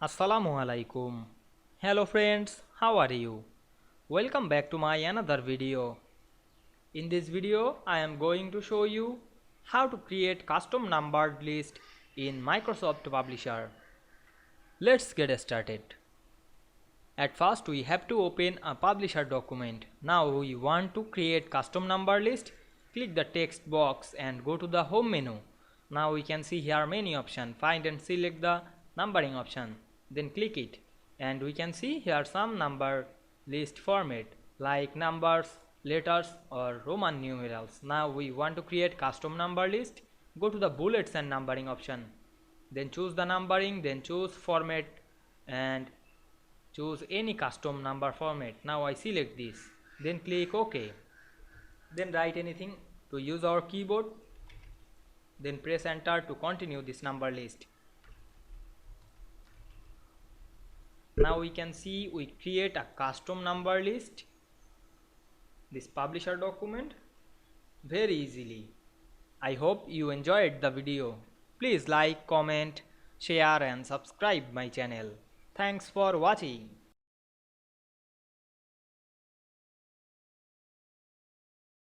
Assalamu Walaikum. Hello friends, how are you? Welcome back to my another video. In this video, I am going to show you how to create custom numbered list in Microsoft Publisher. Let's get started. At first, we have to open a Publisher document. Now we want to create custom number list. Click the text box and go to the home menu. Now we can see here many options. Find and select the numbering option. Then click it and we can see here some number list format like numbers, letters or Roman numerals. Now we want to create custom number list. Go to the bullets and numbering option. Then choose the numbering, then choose format and choose any custom number format. Now I select this, then click OK. Then write anything to use our keyboard, then press enter to continue this number list. Now we can see we create a custom number list, this publisher document, very easily. I hope you enjoyed the video. Please like, comment, share and subscribe my channel. Thanks for watching.